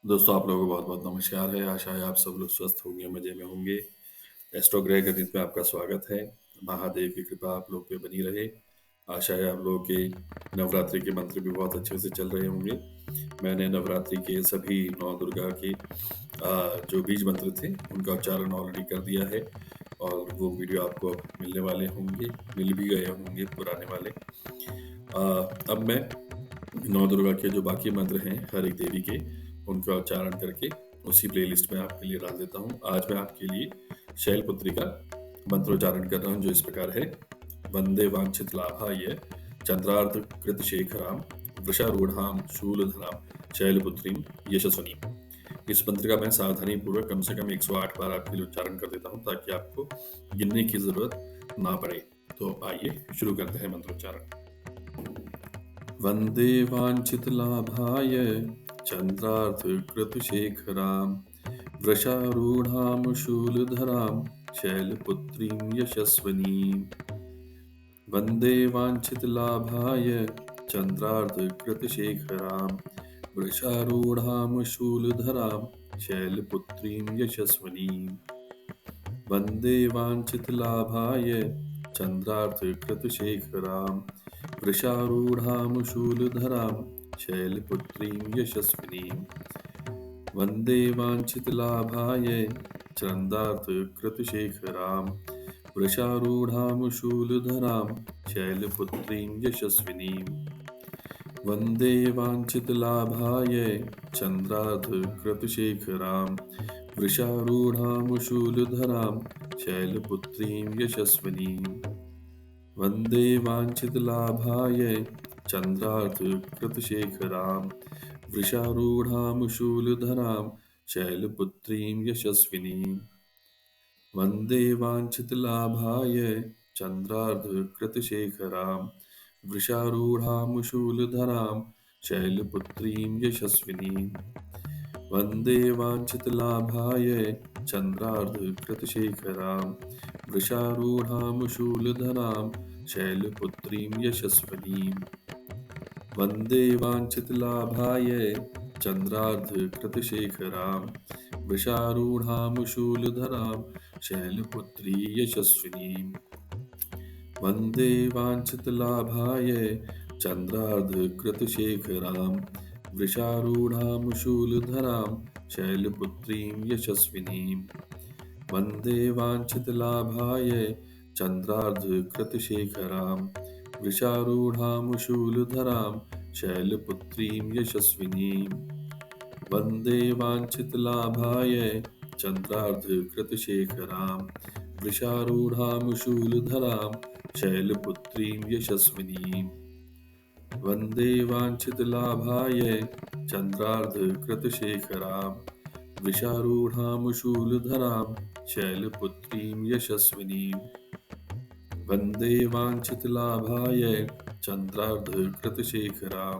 दोस्तों, आप लोगों को बहुत बहुत नमस्कार है। आशा है आप सब लोग स्वस्थ होंगे, मजे में होंगे। एस्ट्रो ग्रह गणित में आपका स्वागत है। महादेव की कृपा आप लोग पे बनी रहे। आशा है आप लोगों के नवरात्रि के मंत्र भी बहुत अच्छे से चल रहे होंगे। मैंने नवरात्रि के सभी नौ दुर्गा के जो बीज मंत्र थे उनका उच्चारण ऑलरेडी कर दिया है और वो वीडियो आपको अब मिलने वाले होंगे, मिल भी गए होंगे पुराने वाले। अब मैं नौ दुर्गा के जो बाकी मंत्र हैं हर एक देवी के, उनका उच्चारण करके उसी प्लेलिस्ट में आपके लिए डाल देता हूँ। आज मैं आपके लिए शैलपुत्री का मंत्रोच्चारण कर रहा हूँ, जो इस प्रकार है। वंदे वांछित लाभाय चंद्रार्थ कृत शेखराम वृषारूढ़ाम शूलधराम शैलपुत्रीम यशस्वनीम। इस मंत्र का मैं सावधानी पूर्वक कम से कम 108 बार आपके लिए उच्चारण कर देता हूँ, ताकि आपको गिनने की जरूरत ना पड़े। तो आइए शुरू करते हैं मंत्रोच्चारण। वंदे वाञ्छितलाभाय चन्द्रार्धकृतशेखरां वृषारूढां शूलधरां शैलपुत्रीं यशस्विनीं। वन्दे वाञ्छितलाभाय चन्द्रार्धकृतशेखरां वृषारूढां शूलधरां शैलपुत्रीं यशस्विनीं। वन्दे वाञ्छितलाभाय चन्द्रार्धकृतशेखरां वृषारूढां शूलधरां शैलपुत्रीं यशस्विनीं। वन्दे वाञ्छितलाभाय चन्द्रार्धकृतशेखरां वृषारूढां शूलधरां शैलपुत्रीं यशस्विनीं। वन्दे वाञ्छितलाभाय चन्द्रार्धकृतशेखरां वृषारूढां शूलधरां शैलपुत्रीं यशस्विनीं। वन्दे वाञ्छितलाभाय चन्द्रार्धकृतशेखरां वृषारूढां शूलधरां शैलपुत्रीं यशस्विनीं। वन्दे वाञ्छितलाभाय चन्द्रार्धकृतशेखरां वृषारूढां शूलधरां शैलपुत्रीं यशस्विनीं। वन्दे वाञ्छितलाभाय चन्द्रार्धकृतशेखरां वृषारूढां शूलधरां शैलपुत्रीं यशस्विनीं। वन्दे वाञ्छितलाभाय चन्द्रार्धकृतशेखरां वृषारूढां शूलधरां शैलपुत्री यशस्विनीं। वन्दे वाञ्छितलाभाय चन्द्रार्धकृतशेखरां वृषारूढां शूलधरां शैलपुत्रीं यशस्विनीं। वन्दे वाञ्छितलाभाय चन्द्रार्धकृतशेखरां वृषारूढां शूलधरां शैलपुत्रीं यशस्विनीं। वन्दे वाञ्छितलाभाय चन्द्रार्धकृतशेखरां वृषारूढां शूलधरां शैलपुत्रीं यशस्विनीं। वन्दे वाञ्छितलाभाय चन्द्रार्धकृतशेखरां वृषारूढां शूलधरां शैलपुत्रीं यशस्विनीं। वन्दे वाञ्छितलाभाय चन्द्रार्धकृतशेखरां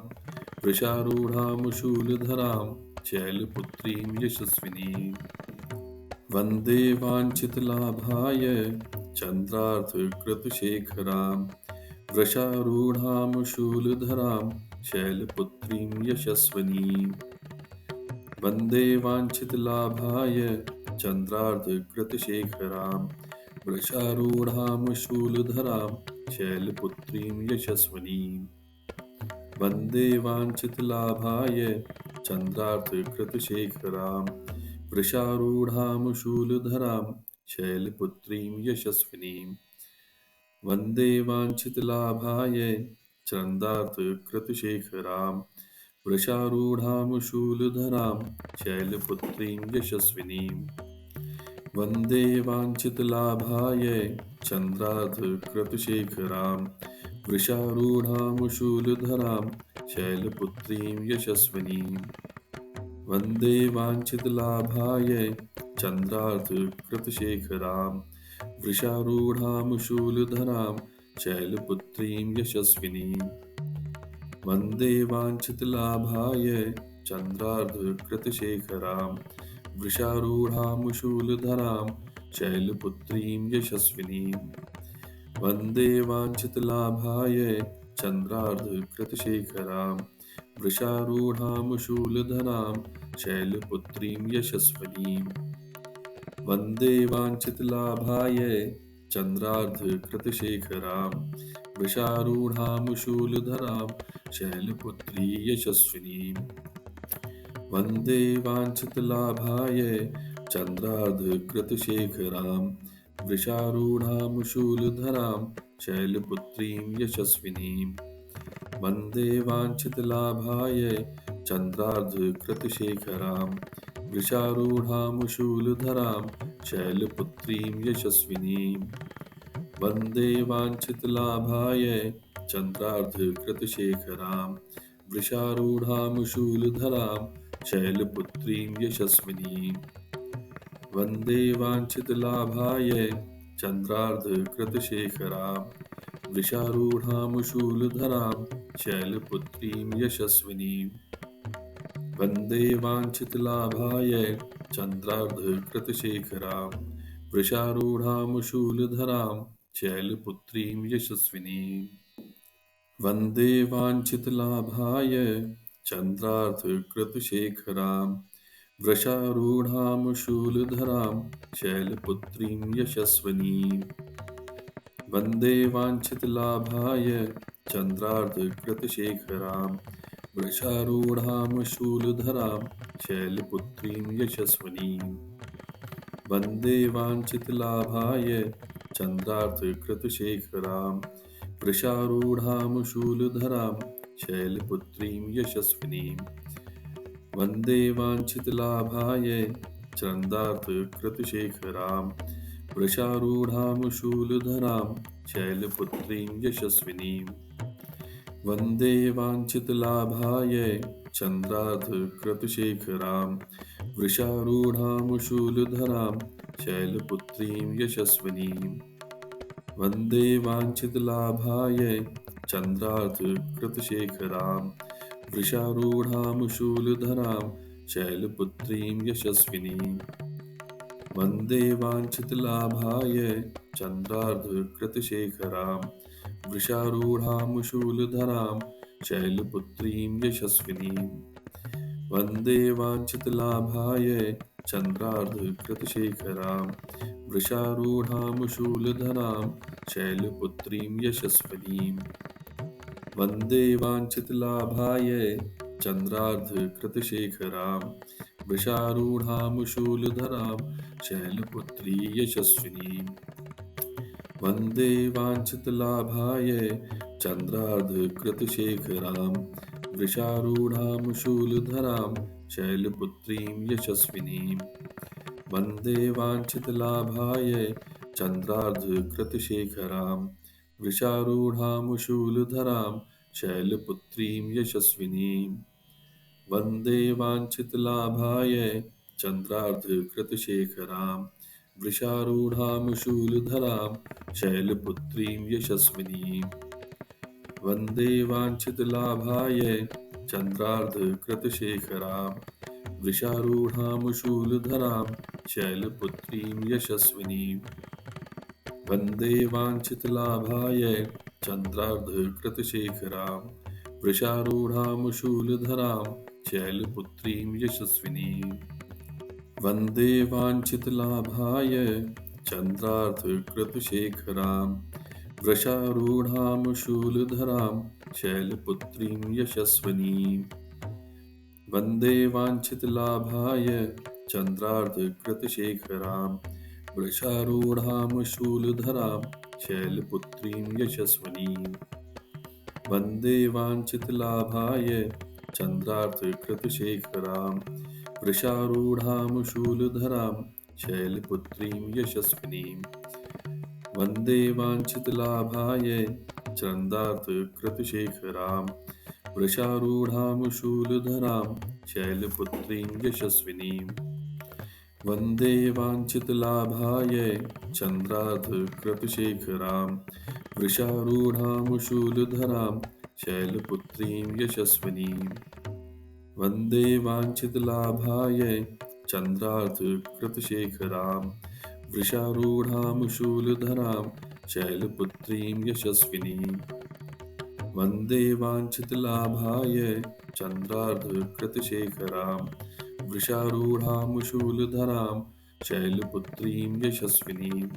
वृषारूढां शूलधरां शैलपुत्रीं यशस्विनीं। वन्दे वाञ्छितलाभाय चन्द्रार्धकृतशेखरां वृषारूढां शूलधरां शैलपुत्रीं यशस्विनीं। वन्दे वाञ्छितलाभाय चन्द्रार्धकृतशेखरां वृषारूढां शूलधरां शैलपुत्रीं यशस्विनीं। वन्दे वाञ्छितलाभाय चन्द्रार्धकृतशेखरां वृषारूढां शूलधरां शैलपुत्रीं यशस्विनीं। वन्दे वाञ्छितलाभाय चन्द्रार्धकृतशेखरां वृषारूढां शूलधरां शैलपुत्रीं यशस्विनीं। वन्दे वाञ्छितलाभाय चन्द्रार्धकृतशेखरां वृषारूढां शूलधरां शैलपुत्रीं यशस्विनीं। वन्दे वाञ्छितलाभाय चन्द्रार्धकृतशेखरां वृषारूढां शूलधरां शैलपुत्रीं यशस्विनीं। वन्दे वाञ्छितलाभाय चन्द्रार्धकृतशेखरां वृषारूढां शूलधरां शैलपुत्रीं यशस्विनीं। वन्दे वाञ्छितलाभाय चन्द्रार्धकृतशेखरां वृषारूढां शूलधरां शैलपुत्रीं यशस्विनीम् वन्दे वाञ्छितलाभाय चन्द्रार्धकृतशेखरां वृषारूढां शूलधरां शैलपुत्री यशस्विनीम् वन्दे वाञ्छितलाभाय चन्द्रार्धकृतशेखरां वृषारूढां शूलधरां शैलपुत्रीं यशस्विनीम् वन्दे वाञ्छितलाभाय चन्द्रार्धकृतशेखरां वृषारूढां शूलधरां शैलपुत्रीं यशस्विनीम् वन्दे वाञ्छितलाभाय चन्द्रार्धकृतशेखरां वृषारूढां शूलधरां शैलपुत्रीं यशस्विनीम् वन्दे वाञ्छितलाभाय चन्द्रार्धकृतशेखरां वृषारूढां शूलधरां शैलपुत्रीं यशस्विनीम् वन्दे वाञ्छितलाभाय चन्द्रार्धकृतशेखरां वृषारूढां शूलधरां शैलपुत्रीं यशस्विनीम् वन्दे वाञ्छितलाभाय चन्द्रार्धकृतशेखरां वृषारूढां शूलधरां शैलपुत्रीं यशस्विनीम् वन्दे वाञ्छितलाभाय चन्द्रार्धकृतशेखरां वृषारूढां शूलधरां शैलपुत्रीं यशस्विनीम् वन्दे वाञ्छितलाभाय चन्द्रार्धकृतशेखरां वृषारूढां शूलधरां शैलपुत्रीं यशस्विनीम् वन्दे वाञ्छितलाभाय चन्द्रार्धकृतशेखरां वृषारूढां शूलधरां शैलपुत्रीं यशस्विनीम् वन्दे वाञ्छितलाभाय चन्द्रार्धकृतशेखरां वृषारूढां शूलधरां शैलपुत्रीं यशस्विनीम् वन्दे वाञ्छितलाभाय चन्द्रार्धकृतशेखरां वृषारूढां शूलधरां शैलपुत्रीं यशस्विनीम् वन्दे वाञ्छितलाभाय चन्द्रार्धकृतशेखरां वृषारूढां शूलधरां शैलपुत्रीं यशस्विनीम् वन्दे वाञ्छितलाभाय चन्द्रार्धकृतशेखरां वृषारूढां शूलधरां शैलपुत्रीं यशस्विनीम् वन्दे वाञ्छितलाभाय चन्द्रार्धकृतशेखरां वृषारूढां शूलधरां शैलपुत्री यशस्विनीम् वन्दे वाञ्छितलाभाय चन्द्रार्धकृतशेखरां वृषारूढां शूलधरां शैलपुत्रीं यशस्विनीम् वन्दे वाञ्छितलाभाय चन्द्रार्धकृतशेखरां वृषारूढां शूलधरां शैलपुत्रीं यशस्विनीम् वन्दे वाञ्छितलाभाय चन्द्रार्धकृतशेखरां वृषारूढां शूलधरां शैलपुत्रीं यशस्विनीम् वन्दे वाञ्छितलाभाय चन्द्रार्धकृतशेखरां वृषारूढां शूलधरां शैलपुत्रीं यशस्विनीम् वन्दे वाञ्छितलाभाय चन्द्रार्धकृतशेखरां वृषारूढां शूलधरां शैलपुत्रीं यशस्विनीम् वन्दे वाञ्छितलाभाय चन्द्रार्धकृतशेखरां वृषारूढां शूलधरां शैलपुत्रीं यशस्विनीम् वन्दे वाञ्छितलाभाय चन्द्रार्धकृतशेखरां वृषारूढां शूलधरां शैलपुत्रीं यशस्विनीम् वन्दे वाञ्छितलाभाय चन्द्रार्धकृतशेखरां वृषारूढां शूलधरां शैलपुत्रीं यशस्विनीम् वन्दे वाञ्छितलाभाय चन्द्रार्धकृतशेखरां वृषारूढां शूलधरां शैलपुत्रीं यशस्विनीम् वन्दे वाञ्छितलाभाय चन्द्रार्धकृतशेखरां वृषारूढां शूलधरां शैलपुत्रीं यशस्विनीम् वन्दे वाञ्छितलाभाय चन्द्रार्धकृतशेखरां वृषारूढां शूलधरां शैलपुत्रीं यशस्विनीम् वन्दे वाञ्छितलाभाय चन्द्रार्धकृतशेखरां वृषारूढां शूलधरां शैलपुत्रीं यशस्विनीं।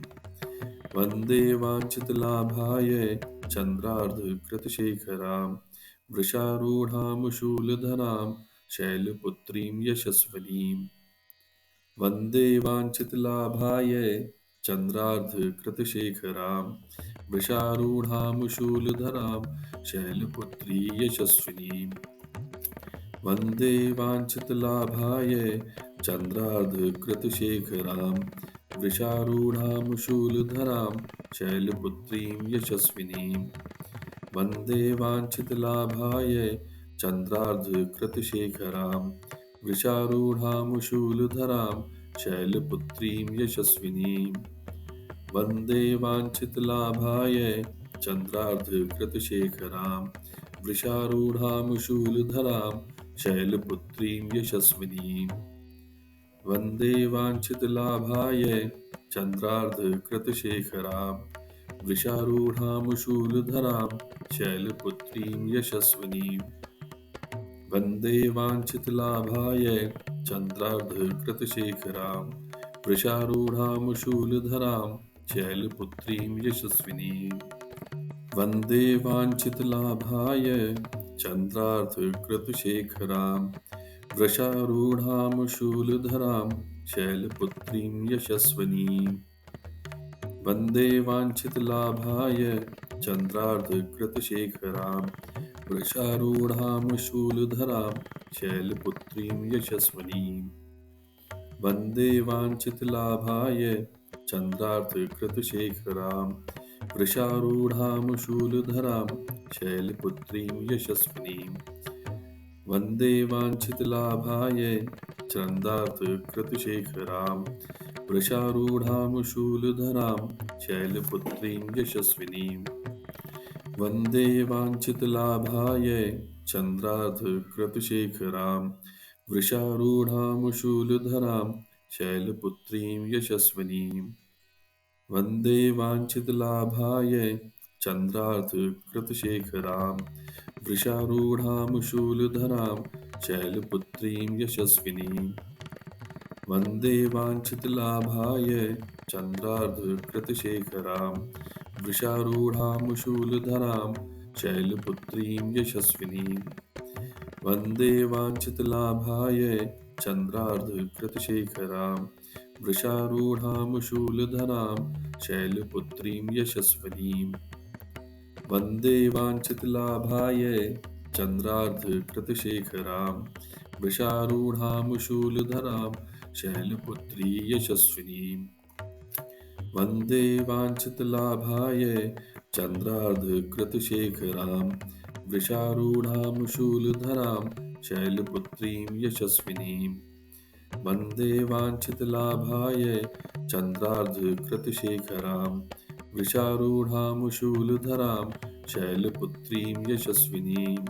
वन्दे वाञ्छितलाभाय चन्द्रार्धकृतशेखरां वृषारूढां शूलधरां शैलपुत्रीं यशस्विनीम्। वन्दे वाञ्छितलाभाय चन्द्रार्धकृतशेखरां वृषारूढां शूलधरां शैलपुत्री यशस्विनीम्। वन्दे वाञ्छितलाभाय चन्द्रार्धकृतशेखरां वृषारूढां शूलधरां शैलपुत्रीं यशस्विनीम्। वन्दे वाञ्छितलाभाय चन्द्रार्धकृतशेखरां वृषारूढां शूलधरां शैलपुत्रीं यशस्विनीम्। वन्दे वाञ्छितलाभाय चन्द्रार्धकृतशेखरां वृषारूढां शूलधरां शैलपुत्रीं यशस्विनीम्। वन्दे वाञ्छितलाभाय चन्द्रार्धकृतशेखरां वृषारूढां शूलधरां शैलपुत्रीं यशस्विनीम्। वन्दे वाञ्छितलाभाय चन्द्रार्धकृतशेखरां वृषारूढां शूलधरां शैलपुत्रीं यशस्विनीम्। वन्दे वाञ्छितलाभाय चन्द्रार्धकृतशेखरां वृषारूढां शूलधरां शैलपुत्रीं यशस्विनीम्। वन्दे वाञ्छितलाभाय चन्द्रार्धकृतशेखरां वृषारूढां शूलधरां शैलपुत्रीं यशस्विनीम्। वन्दे वाञ्छितलाभाय चन्द्रार्धकृतशेखरां वृषारूढां शूलधरां शैलपुत्रीं यशस्विनीम्। वन्दे वाञ्छितलाभाय चन्द्रार्धकृतशेखरां वृषारूढां शूलधरां शैलपुत्रीं यशस्विनीम्। वन्दे वाञ्छितलाभाय चन्द्रार्धकृतशेखरां वृषारूढां शूलधरां शैलपुत्रीं यशस्विनीम्। वन्दे वाञ्छितलाभाय चन्द्रार्धकृतशेखरां वृषारूढां शूलधरां शैलपुत्रीं यशस्विनीम्। वन्दे वाञ्छितलाभाय चन्द्रार्धकृतशेखरां वृषारूढां शूलधरां शैलपुत्रीं यशस्विनीम्। वन्दे वाञ्छितलाभाय चन्द्रार्धकृतशेखरां वृषारूढां शूलधरां शैलपुत्रीं यशस्विनीम्। वन्दे वाञ्छितलाभाय चन्द्रार्धकृतशेखरां वृषारूढां शूलधरां शैलपुत्री यशस्विनीम्। वन्दे वाञ्छितलाभाय चन्द्रार्धकृतशेखरां वृषारूढां शूलधरां शैलपुत्रीं यशस्विनीम्। वन्दे वाञ्छितलाभाय चन्द्रार्धकृतशेखरां वृषारूढां शूलधरां शैलपुत्रीं यशस्विनीम्।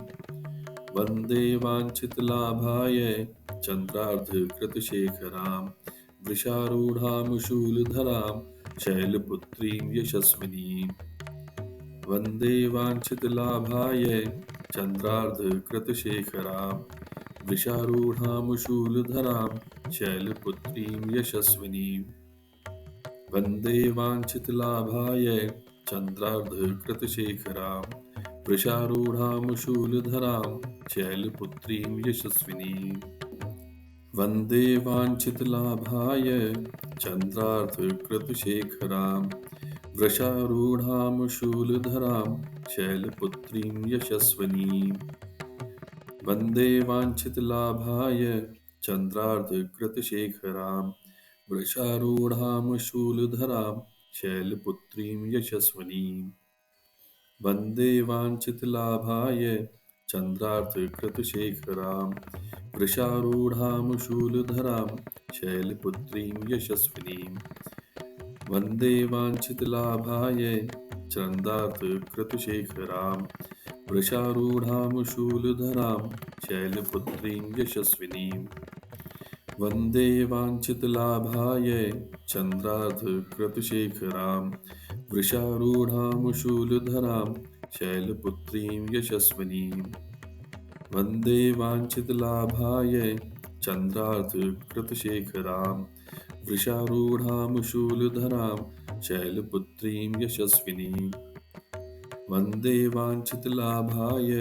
वन्दे वाञ्छितलाभाय चन्द्रार्धकृतशेखरां वृषारूढां शूलधरां शैलपुत्रीं यशस्विनीम्। वन्दे वाञ्छितलाभाय चन्द्रार्धकृतशेखरां वृषारूढां शूलधरां शैलपुत्रीं यशस्विनीम्। वन्दे वाञ्छितलाभाय चन्द्रार्धकृतशेखरां वृषारूढां शूलधरां शैलपुत्रीं यशस्विनीम्। वन्दे वाञ्छितलाभाय चन्द्रार्धकृतशेखरां वृषारूढां शूलधरां शैलपुत्रीं यशस्विनीम्। वन्दे वाञ्छितलाभाय चन्द्रार्धकृतशेखरां वृषारूढां शूलधरां शैलपुत्रीं यशस्विनीम्। वन्दे वाञ्छितलाभाय चन्द्रार्धकृतशेखरां वृषारूढां शूलधरां शैलपुत्रीं यशस्विनीम्। वन्दे वाञ्छितलाभाय चन्द्रार्धकृतशेखरां वृषारूढां शूलधरां शैलपुत्रीं यशस्विनीम्। वन्दे वाञ्छितलाभाय चन्द्रार्धकृतशेखरां वृषारूढां शूलधरां शैलपुत्रीं यशस्विनीं। वन्दे वाञ्छितलाभाय चन्द्रार्धकृतशेखरां वृषारूढां शूलधरां शैलपुत्रीं यशस्विनीं। वन्दे वाञ्छितलाभाय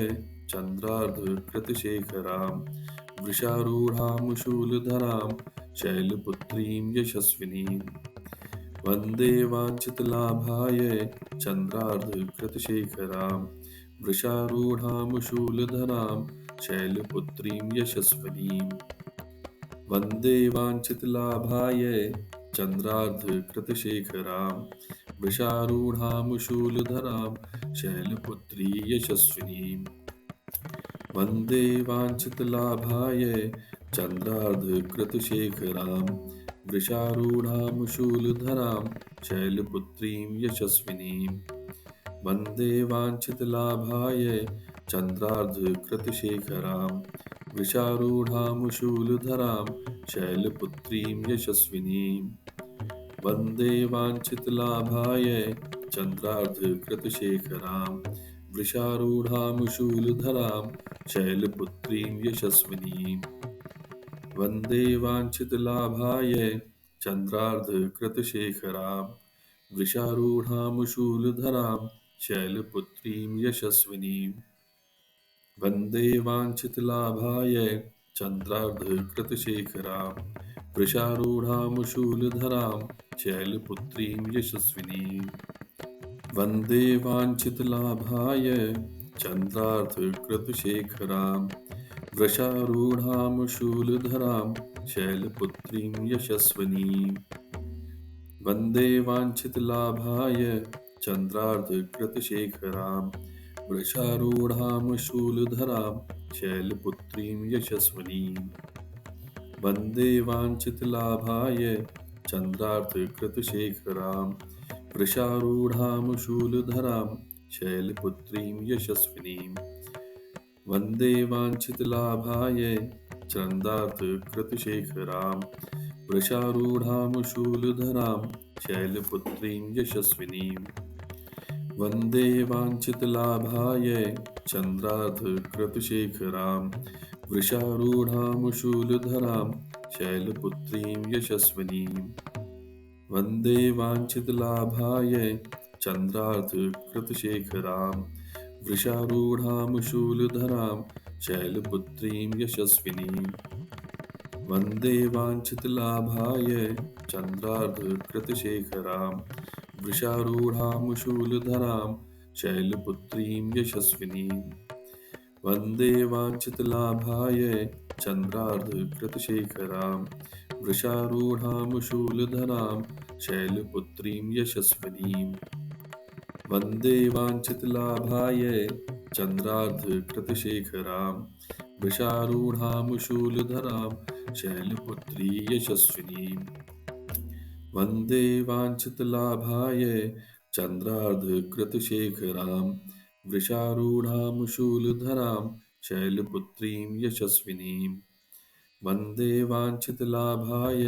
चन्द्रार्धकृतशेखरां वृषारूढां शूलधरां शैलपुत्रीं यशस्विनीं। वन्दे वाञ्छितलाभाय चन्द्रार्धकृतशेखरां वृषारूढां शूलधरां शैलपुत्रीं यशस्विनीं। वन्दे वाञ्छितलाभाय चन्द्रार्धकृतशेखरां वृषारूढां शूलधरां शैलपुत्री यशस्विनीं। वन्दे वाञ्छितलाभाय चन्द्रार्धकृतशेखरां वृषारूढां शूलधरां शैलपुत्रीं यशस्विनीं। वन्दे वाञ्छितलाभाय चन्द्रार्धकृतशेखरां वृषारूढां शूलधरां शैलपुत्रीं यशस्विनीं। वन्दे वाञ्छितलाभाय चन्द्रार्धकृतशेखरां वृषारूढां शूलधरां शैलपुत्रीं यशस्विनीं। वन्दे वाञ्छितलाभाय चन्द्रार्धकृतशेखरां वृषारूढां शूलधरां शैलपुत्रीं यशस्विनीं। वन्दे वाञ्छितलाभाय चन्द्रार्धकृतशेखरां वृषारूढां शूलधरां शैलपुत्रीं यशस्विनीं। वन्दे वाञ्छितलाभाय चन्द्रार्धकृतशेखरां वृषारूढां शूलधरां शैलपुत्रीं यशस्विनीं। वन्दे वाञ्छितलाभाय चन्द्रार्धकृतशेखरां वृषारूढां शूलधरां शैलपुत्रीं यशस्विनीं। वन्दे वाञ्छितलाभाय चन्द्रार्धकृतशेखरां वृषारूढां शूलधरां शैलपुत्रीं यशस्विनीं। वन्दे वाञ्छितलाभाय चन्द्रार्धकृतशेखरां वृषारूढां शूलधरां शैलपुत्रीं यशस्विनीं। वन्दे वाञ्छितलाभाय चन्द्रार्धकृतशेखरां वृषारूढां शूलधरां शैलपुत्रीं यशस्विनीं। वन्दे वाञ्छितलाभाय चन्द्रार्धकृतशेखरां वृषारूढां शूलधरां शैलपुत्रीं यशस्विनीं। वन्दे वाञ्छितलाभाय चन्द्रार्धकृतशेखरां वृषारूढां शूलधरां शैलपुत्रीं यशस्विनीं। वन्दे वाञ्छितलाभाय चन्द्रार्धकृतशेखरां वृषारूढां शूलधरां शैलपुत्रीं यशस्विनीं। वन्दे वाञ्छितलाभाय चन्द्रार्धकृतशेखरां वृषारूढां शूलधरां शैलपुत्री यशस्विनीं। वन्दे वाञ्छितलाभाय चन्द्रार्धकृतशेखरां वृषारूढां शूलधरां शैलपुत्रीं यशस्विनीं। वन्दे वाञ्छितलाभाय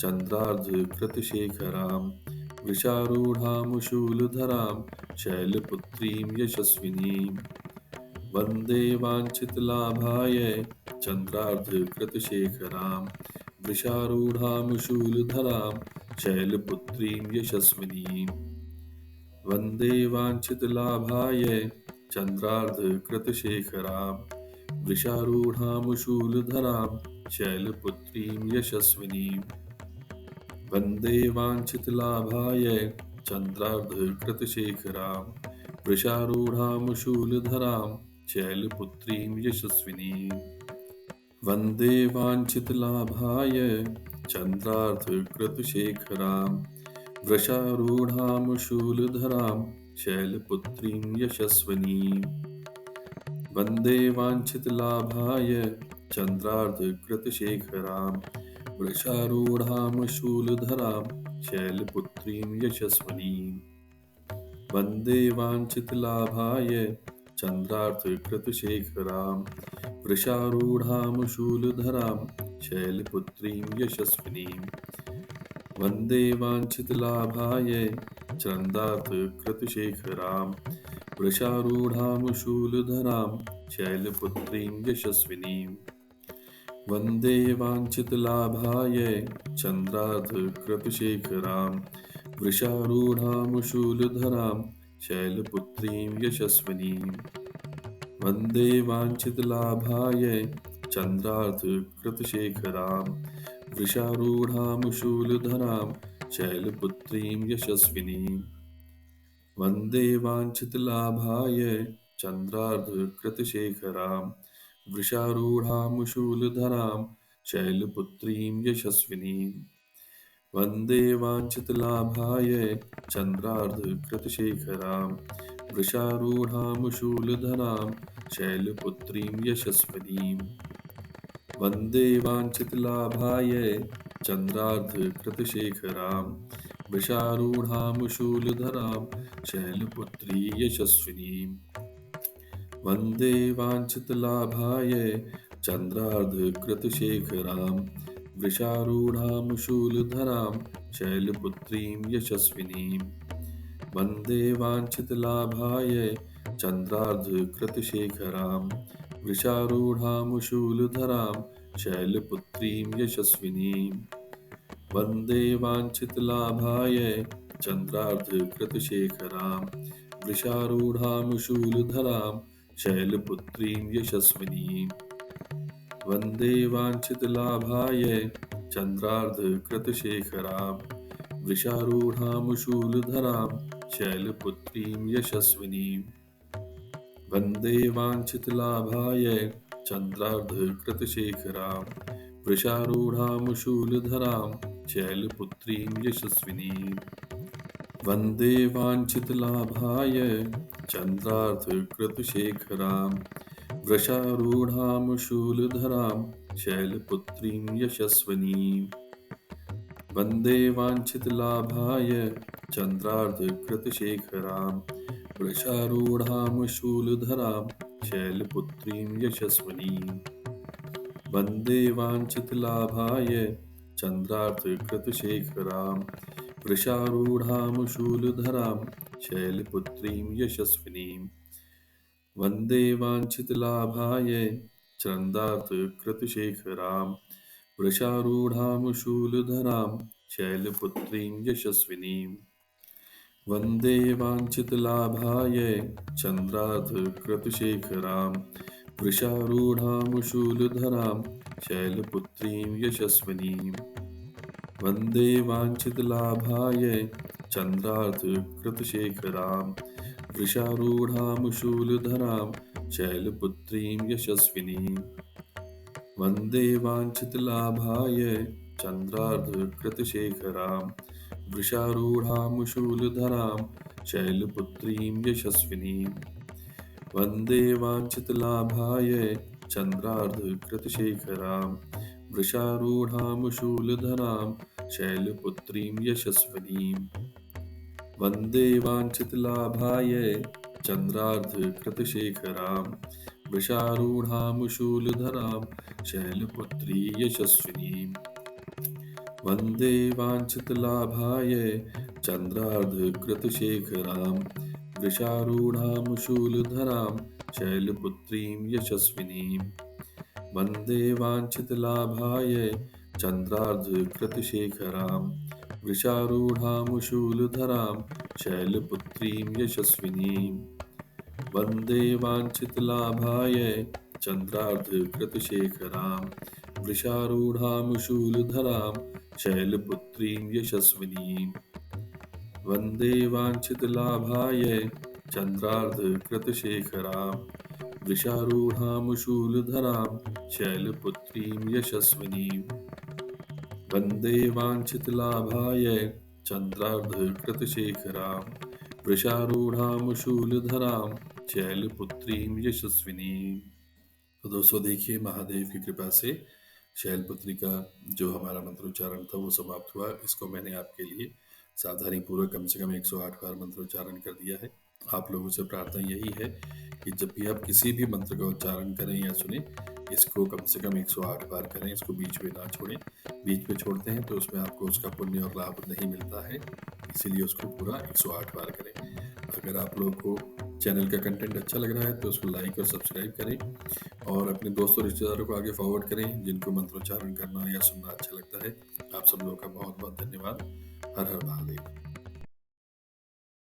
चन्द्रार्धकृतशेखरां वृषारूढां शूलधरां शैलपुत्रीं यशस्विनीं। वन्दे वाञ्छितलाभाय चन्द्रार्धकृतशेखरां वृषारूढां शूलधरां शैलपुत्रीं यशस्विनीं। वन्दे वाञ्छितलाभाय चन्द्रार्धकृतशेखरां वृषारूढां शूलधरां शैलपुत्रीं यशस्विनीं। वन्दे वाञ्छितलाभाय चन्द्रार्धकृतशेखरां वृषारूढां शूलधरां शैलपुत्रीं यशस्विनीं। वन्दे वाञ्छितलाभाय चन्द्रार्धकृतशेखरां वृषारूढां शूलधरां शैलपुत्रीं यशस्विनीं। वन्दे वाञ्छितलाभाय चन्द्रार्धकृतशेखरां वृषारूढां शूलधरां शैलपुत्रीं यशस्विनीं। वन्दे वाञ्छितलाभाय चन्द्रार्धकृतशेखरां वृषारूढां शूलधरां शैलपुत्रीं यशस्विनीं। वन्दे वाञ्छितलाभाय चन्द्रार्धकृतशेखरां वृषारूढां शूलधरां शैलपुत्रीं यशस्विनीं वन्दे वाञ्छितलाभाय चन्द्रार्धकृतशेखरां वृषारूढां शूलधरां शैलपुत्रीं यशस्विनीं वन्दे वाञ्छितलाभाय चन्द्रार्धकृतशेखरां वृषारूढां शूलधरां शैलपुत्रीं यशस्विनीं वन्दे वाञ्छितलाभाय चन्द्रार्धकृतशेखरां वृषारूढां शूलधरां शैलपुत्रीं यशस्विनीं वन्दे वाञ्छितलाभाय चन्द्रार्धकृतशेखरां वृषारूढां शूलधरां शैलपुत्रीं यशस्विनीं वन्दे वाञ्छितलाभाय चन्द्रार्धकृतशेखरां वृषारूढां शूलधरां शैलपुत्री यशस्विनीं वन्दे वाञ्छितलाभाय चन्द्रार्धकृतशेखरां वृषारूढां शूलधरां शैलपुत्रीं यशस्विनीं वन्दे वाञ्छितलाभाय चन्द्रार्धकृतशेखरां वृषारूढां शूलधरां शैलपुत्रीं यशस्विनीं वन्दे वाञ्छितलाभाय चन्द्रार्धकृतशेखरां वृषारूढां शूलधरां शैलपुत्रीं यशस्विनीं वन्दे वाञ्छितलाभाय चन्द्रार्धकृतशेखरां वृषारूढां शूलधरां शैलपुत्रीं यशस्विनीं वन्दे वाञ्छितलाभाय चन्द्रार्धकृतशेखरां वृषारूढां शूलधरां शैलपुत्रीं यशस्विनीं वन्दे वाञ्छितलाभाय चन्द्रार्धकृतशेखरां वृषारूढां शूलधरां शैलपुत्रीं यशस्विनीं वन्दे वाञ्छितलाभाय चन्द्रार्धकृतशेखरां वृषारूढां शूलधरां शैलपुत्रीं यशस्विनीं वन्दे वाञ्छितलाभाय चन्द्रार्धकृतशेखरां वृषारूढां शूलधरां शैलपुत्रीं यशस्विनीं वन्दे वाञ्छितलाभाय चन्द्रार्धकृतशेखरां वृषारूढां शूलधरां शैलपुत्रीं यशस्विनीं वन्दे वाञ्छितलाभाय चन्द्रार्धकृतशेखरां वृषारूढां शूलधरां शैलपुत्रीं यशस्विनीं वन्दे वाञ्छितलाभाय चन्द्रार्धकृतशेखरां वृषारूढां शूलधरां शैलपुत्रीं यशस्विनीं वन्दे वाञ्छितलाभाय चन्द्रार्धकृतशेखरां वृषारूढां शूलधरां शैलपुत्रीं यशस्विनीं वन्दे वाञ्छितलाभाय चन्द्रार्धकृतशेखरां वृषारूढां शूलधरां शैलपुत्रीं यशस्विनीं वन्दे वाञ्छितलाभाय चन्द्रार्धकृतशेखरां वृषारूढां शूलधरां शैलपुत्री यशस्विनीं वन्दे वाञ्छितलाभाय चन्द्रार्धकृतशेखरां वृषारूढां शूलधरां शैलपुत्रीं यशस्विनीं वन्दे वाञ्छितलाभाय चन्द्रार्धकृतशेखरां वृषारूढां शूलधरां शैलपुत्रीं यशस्विनीं वन्दे वाञ्छितलाभाय चन्द्रार्धकृतशेखरां वृषारूढां शूलधरां शैलपुत्रीं यशस्विनीं वन्दे वाञ्छितलाभाय चन्द्रार्धकृतशेखरां वृषारूढां शूलधरां शैलपुत्रीं यशस्विनीं वन्दे वाञ्छितलाभाय चन्द्रार्धकृतशेखरां वृषारूढां शूलधरां शैलपुत्रीं यशस्विनीं। तो दोस्तों देखिए, महादेव की कृपा से शैलपुत्री का जो हमारा मंत्रोच्चारण था वो समाप्त हुआ। इसको मैंने आपके लिए सावधानी पूर्वक कम से कम 108 बार मंत्रोच्चारण कर दिया है। आप लोगों से प्रार्थना यही है कि जब भी आप किसी भी मंत्र का उच्चारण करें या सुने, इसको कम से कम 108 बार करें। इसको बीच में ना छोड़ें। बीच में छोड़ते हैं तो उसमें आपको उसका पुण्य और लाभ नहीं मिलता है, इसीलिए उसको पूरा 108 बार करें। अगर आप लोगों को चैनल का कंटेंट अच्छा लग रहा है तो उसको लाइक और सब्सक्राइब करें और अपने दोस्तों रिश्तेदारों को आगे फॉरवर्ड करें जिनको मंत्रोच्चारण करना या सुनना अच्छा लगता है। आप सब लोगों का बहुत बहुत धन्यवाद। हर हर महादेव।